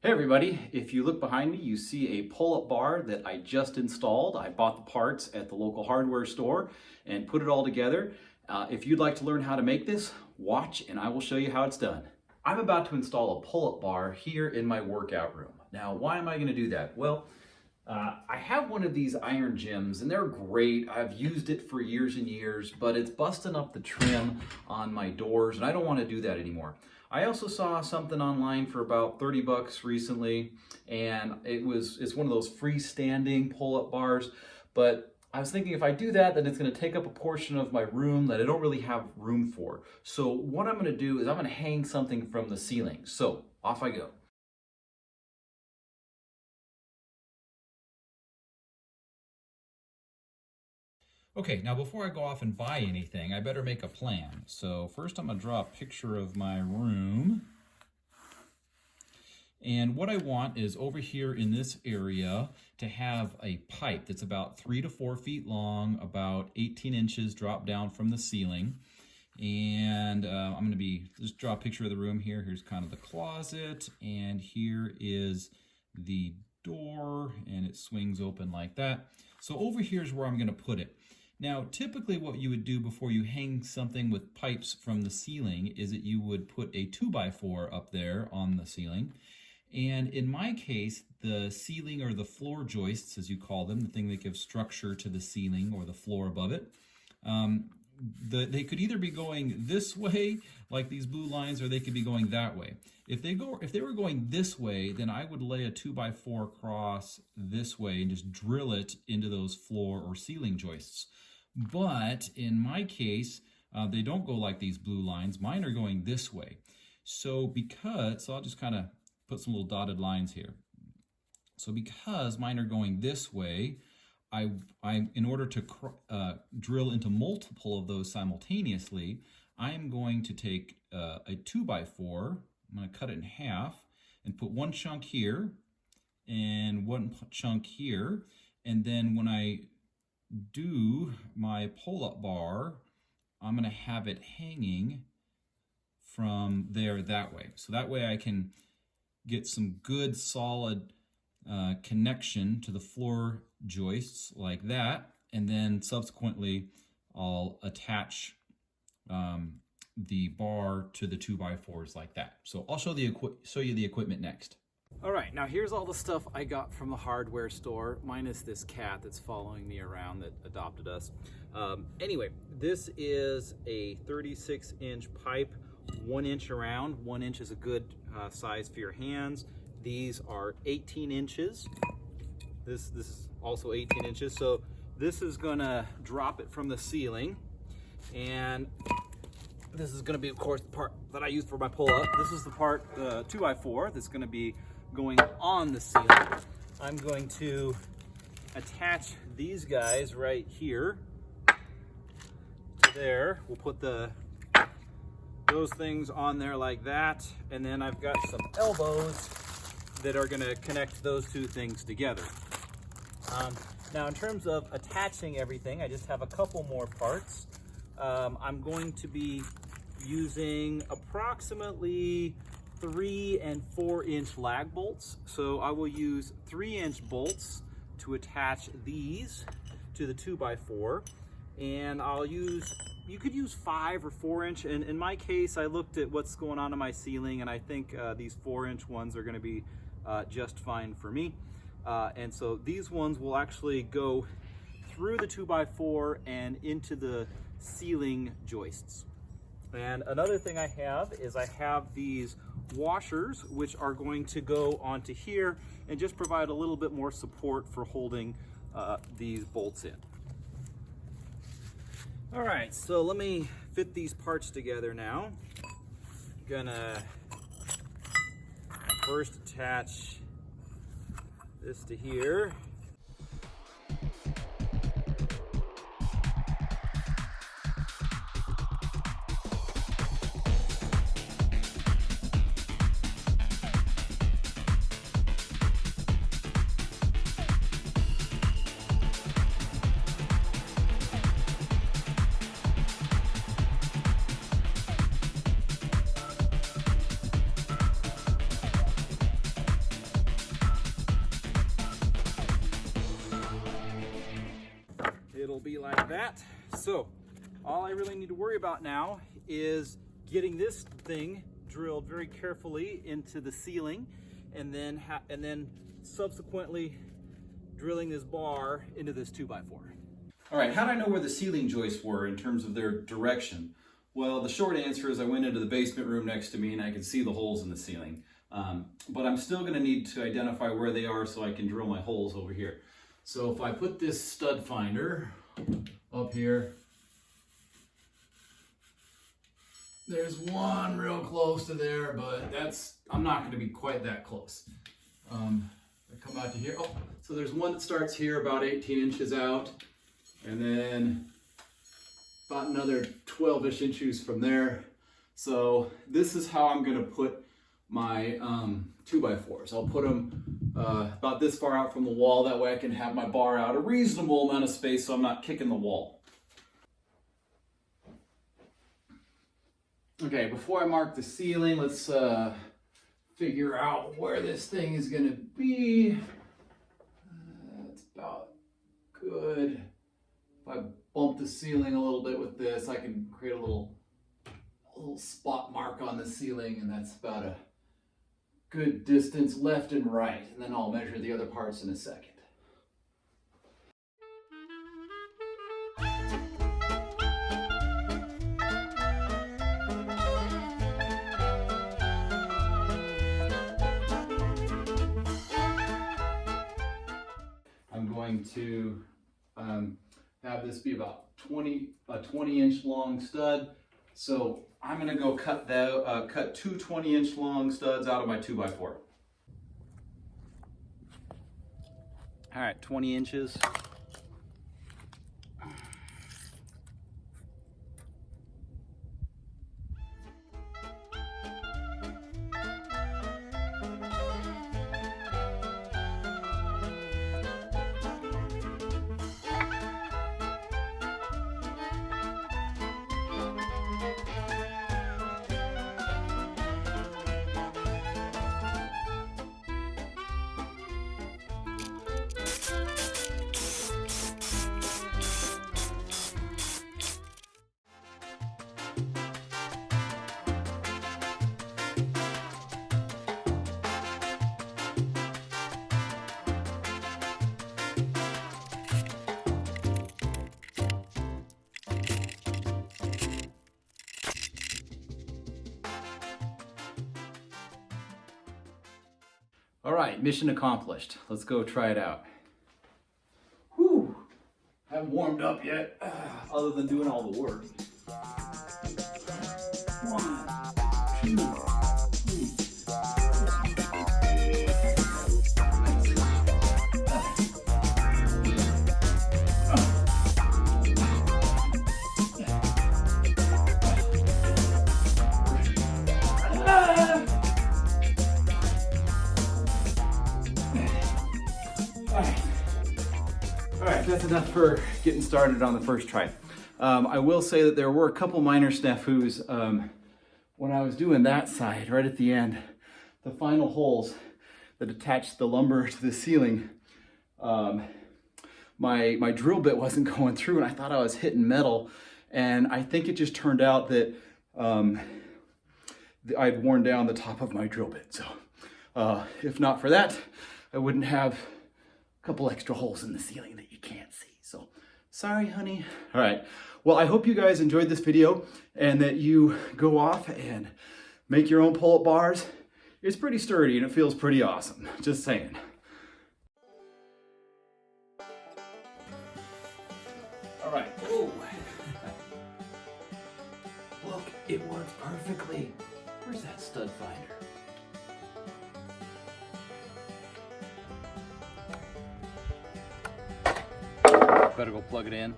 Hey everybody, if you look behind me, you see a pull-up bar that I just installed. I bought the parts at the local hardware store and put it all together. If you'd like to learn how to make this, watch and I will show you how it's done. I'm about to install a pull-up bar here in my workout room. Now, why am I going to do that? Well, I have one of these iron gyms and they're great. I've used it for years and years, but it's busting up the trim on my doors and I don't want to do that anymore. I also saw something online for about 30 bucks recently, and it's one of those freestanding pull-up bars, but I was thinking if I do that, then it's going to take up a portion of my room that I don't really have room for. So what I'm going to do is I'm going to hang something from the ceiling. So off I go. Okay, now before I go off and buy anything, I better make a plan. So first I'm going to draw a picture of my room. And what I want is over here in this area to have a pipe that's about 3 to 4 feet long, about 18 inches drop down from the ceiling. And I'm going to just draw a picture of the room here. Here's kind of the closet, and here is the door, and it swings open like that. So over here is where I'm going to put it. Now, typically what you would do before you hang something with pipes from the ceiling is that you would put a 2x4 up there on the ceiling. And in my case, the ceiling or the floor joists, as you call them, the thing that gives structure to the ceiling or the floor above it, they could either be going this way, like these blue lines, or they could be going that way. If they were going this way, then I would lay a 2x4 across this way and just drill it into those floor or ceiling joists. But in my case, they don't go like these blue lines. Mine are going this way. So I'll just kind of put some little dotted lines here. So because mine are going this way, in order to drill into multiple of those simultaneously, I'm going to take a 2x4. I'm going to cut it in half and put one chunk here and one chunk here. And then when I do my pull-up bar, I'm going to have it hanging from there that way. So that way I can get some good solid connection to the floor joists like that, and then subsequently I'll attach the bar to the 2x4s like that. So I'll show you the equipment next. All right, now here's all the stuff I got from the hardware store, minus this cat that's following me around that adopted us. Anyway, this is a 36-inch pipe, 1 inch around. 1 inch is a good size for your hands. These are 18 inches. This is also 18 inches. So this is gonna drop it from the ceiling. And this is gonna be, of course, the part that I use for my pull-up. This is the part, 2x4, that's gonna be going on the ceiling. I'm going to attach these guys right here to there. We'll put those things on there like that, and then I've got some elbows that are going to connect those two things together. Now in terms of attaching everything, I just have a couple more parts. I'm going to be using approximately 3 and 4 inch lag bolts. So I will use 3-inch bolts to attach these to the 2x4, and you could use 5 or 4 inch, and in my case I looked at what's going on in my ceiling, and I think these 4-inch ones are going to be just fine for me. And so these ones will actually go through the 2x4 and into the ceiling joists. And another thing I have is I have these washers, which are going to go onto here and just provide a little bit more support for holding these bolts in. All right, so let me fit these parts together now. Gonna first attach this to here. it'll be like that. So all I really need to worry about now is getting this thing drilled very carefully into the ceiling, and then subsequently drilling this bar into this 2x4. All right, how did I know where the ceiling joists were in terms of their direction? Well, the short answer is I went into the basement room next to me and I could see the holes in the ceiling. But I'm still gonna need to identify where they are so I can drill my holes over here. So if I put this stud finder up here, there's one real close to there, but I'm not gonna be quite that close. I come out to here, oh, so there's one that starts here about 18 inches out, and then about another 12-ish inches from there. So this is how I'm gonna put my 2x4s. I'll put them about this far out from the wall, that way I can have my bar out a reasonable amount of space so I'm not kicking the wall. Okay, before I mark the ceiling, let's figure out where this thing is gonna be. That's about good. If I bump the ceiling a little bit with this, I can create a little spot mark on the ceiling, and that's about a good distance left and right. And then I'll measure the other parts in a second. I'm going to have this be about a 20-inch long stud. So I'm going to go cut two 20-inch long studs out of my 2x4. All right, 20 inches. All right, mission accomplished. Let's go try it out. Whew, haven't warmed up yet, other than doing all the work. 1, 2, 3. All right, that's enough for getting started on the first try. I will say that there were a couple minor snafus when I was doing that side, right at the end. The final holes that attached the lumber to the ceiling, my drill bit wasn't going through, and I thought I was hitting metal, and I think it just turned out that I'd worn down the top of my drill bit. So if not for that, I wouldn't have a couple extra holes in the ceiling that you can't see. So sorry, honey. All right. Well, I hope you guys enjoyed this video and that you go off and make your own pull-up bars. It's pretty sturdy and it feels pretty awesome. Just saying. All right. Whoa. Look, it works perfectly. Where's that stud finder? Better go plug it in.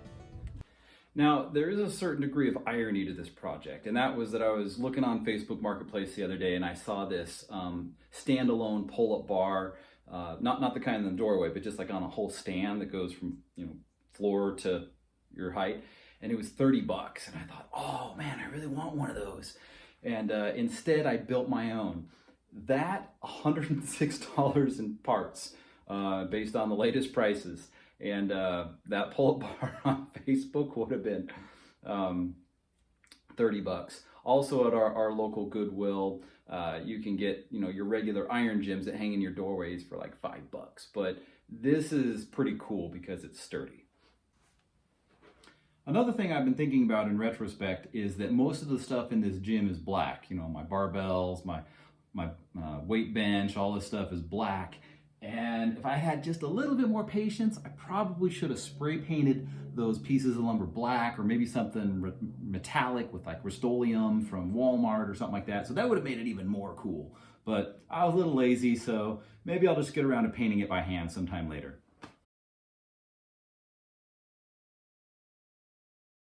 Now, there is a certain degree of irony to this project, and that was that I was looking on Facebook Marketplace the other day and I saw this standalone pull-up bar, not the kind in the doorway, but just like on a whole stand that goes from floor to your height, and it was 30 bucks, and I thought, oh man, I really want one of those. And instead I built my own. That $106 in parts, based on the latest prices, And that pull-up bar on Facebook would have been $30. Also at our local Goodwill, you can get, you know, your regular iron gyms that hang in your doorways for like $5. But this is pretty cool because it's sturdy. Another thing I've been thinking about in retrospect is that most of the stuff in this gym is black. You know, my barbells, my weight bench, all this stuff is black. And if I had just a little bit more patience, I probably should have spray painted those pieces of lumber black, or maybe something metallic with like Rust-Oleum from Walmart or something like that. So that would have made it even more cool. But I was a little lazy, so maybe I'll just get around to painting it by hand sometime later.